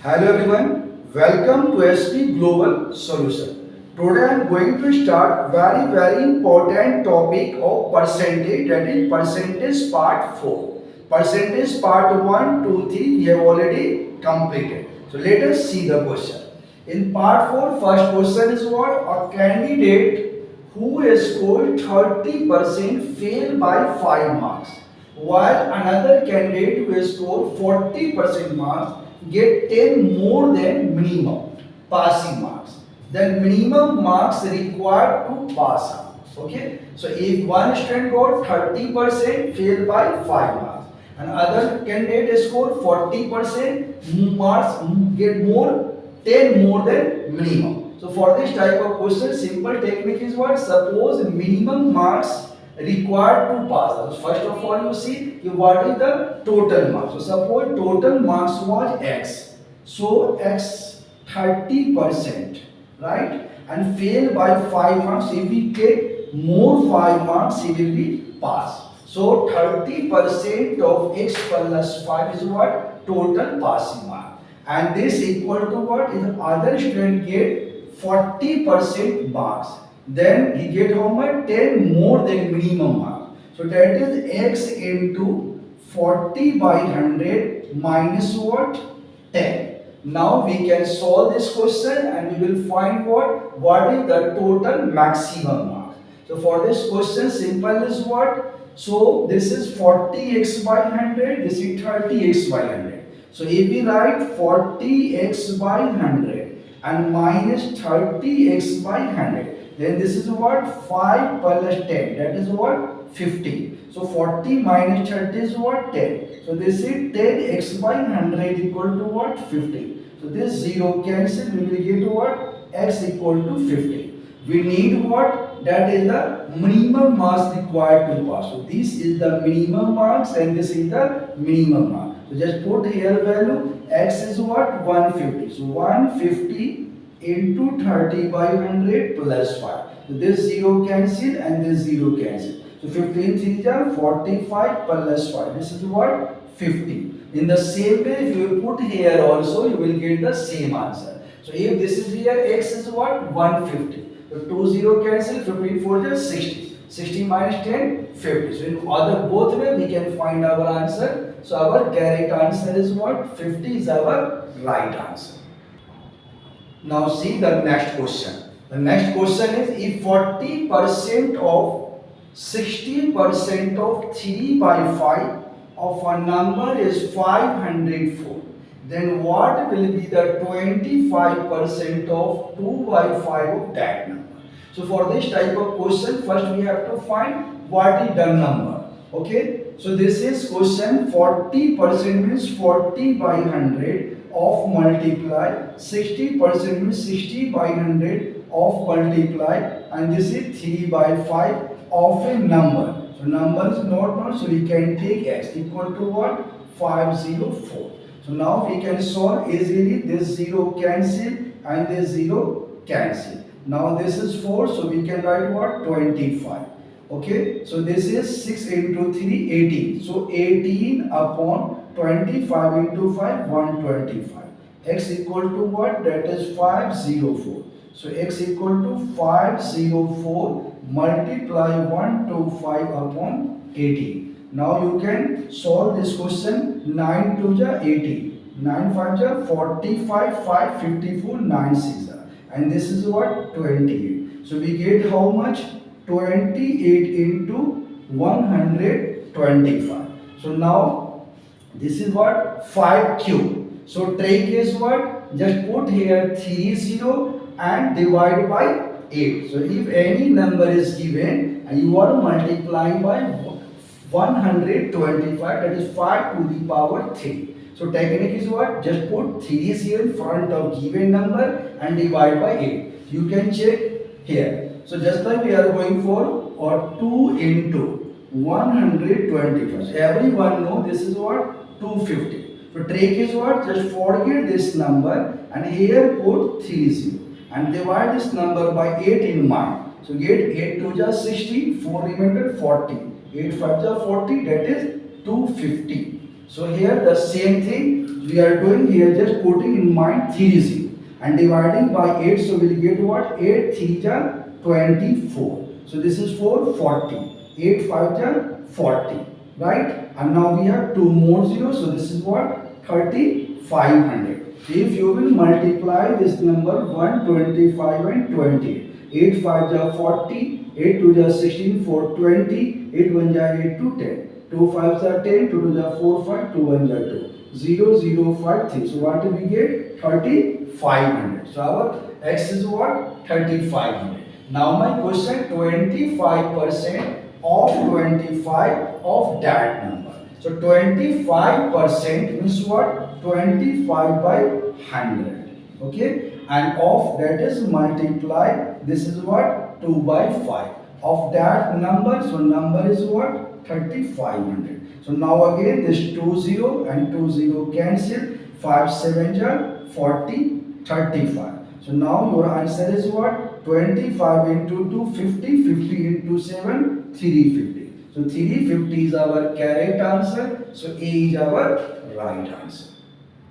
Hello everyone, welcome to SP Global Solution. Today I am going to start very important topic of percentage, that is percentage part 4. Percentage part 1, 2, 3 we have already completed. So let us see the question. In part 4, first question is what? A candidate who has scored 30% fail by 5 marks, while another candidate who has scored 40% marks get 10 more than minimum passing marks. Then minimum marks required to pass. Okay. So if one student got 30% fail by 5 marks and other candidate scored 40% marks get more 10 more than minimum. So for this type of question, simple technique is what? Suppose minimum marks required to pass. So first of all, you see what is the total marks. So suppose total marks was X. So X 30%, right? And fail by 5 marks. If we get more 5 marks, it will be pass. So 30% of X plus 5 is what? Total passing mark. And this equal to what? Is other student get 40% marks. Then he get how much? 10 more than minimum mark. So that is X into 40 by 100 minus what? 10. Now we can solve this question and we will find what? What is the total maximum mark. So for this question, simple is what? So this is 40x by 100, this is 30x by 100. So if we write 40x by 100 and minus 30x by 100, then this is what? 5 plus 10, that is what? 50. So 40 minus 30 is what? 10. So this is 10x by 100 equal to what? 50. So this 0 cancel, we will get what? X equal to 50. We need what? That is the minimum marks required to pass. So this is the minimum marks and this is the minimum mark. So just put here value. X is what? 150. So 150 into 30 by 100 plus 5. So this 0 cancel and this 0 cancel. So 15 3 are 45 plus 5. This is what? 50. In the same way, if you put here also, you will get the same answer. So if this is here, X is what? 150. So 2 0 cancel, 54 is 60. 60 minus 10, 50. So in other both way, we can find our answer. So our correct answer is what? 50 is our right answer. Now see the next question. The next question is if 40% of 60% of 3 by 5 of a number is 504, then what will be the 25% of 2 by 5 of that number? So for this type of question, first we have to find what is the number. Okay, so this is question. 40% means 40 by 100 of multiply, 60% means 60 by 100 of multiply, and this is 3 by 5 of a number. So number is not known, so we can take X equal to what? 504. So now we can solve easily. This 0 cancel and this 0 cancel. Now this is 4, so we can write what? 25. Okay, so this is 6 into 3, 18. So 18 upon 25 into 5, 125. X equal to what? That is 504. So X equal to 504 multiply 125 upon 18. Now you can solve this question. 9 2 ja 18. 9 5 ja 45, 5 54, 9 6 ja. And this is what? 28. So we get how much? 28 into 125. So now this is what? 5 cube. So trick is what? Just put here 30 and divide by 8. So if any number is given and you are multiplying by 125, that is 5 to the power 3. So technique is what? Just put 30 in front of given number and divide by 8. You can check here. So just like we are going for or 2 into 125. So everyone know this is what? 250. So trick is what? Just forget this number and here put 30 and divide this number by 8 in mind. So get 8 2 ja 60, 4 remainder 40. 8 5 ja 40, that is 250. So here the same thing, we are doing here just putting in mind 3 0 and dividing by 8. So we'll get what? 8 3 are 24. So this is for 40. 8 5 are 40. Right? And now we have 2 more zeros. So this is what? 3500. If you will multiply this number 125 and 20. 8 5 are 40. 8 2 are 16. 4 20. 8 1 are 8 to 10. 2 5 are 10. 2 2 are 4 5. 2 1 are 2. 0 0 5 3. So what do we get? 3500. So our x is what? 3500. Now my question, 25% of 25 of that number. So 25% means what? 25 by 100. Okay? And of that is multiply. This is what? 2 by 5. Of that number, so number is what? 3500. So now again this 2 0 and 2 0 cancel. 5 7 are 40, 35. So now your answer is what? 25 into 2, 50, 50 into 7, 350. So 350 is our correct answer. So A is our right answer.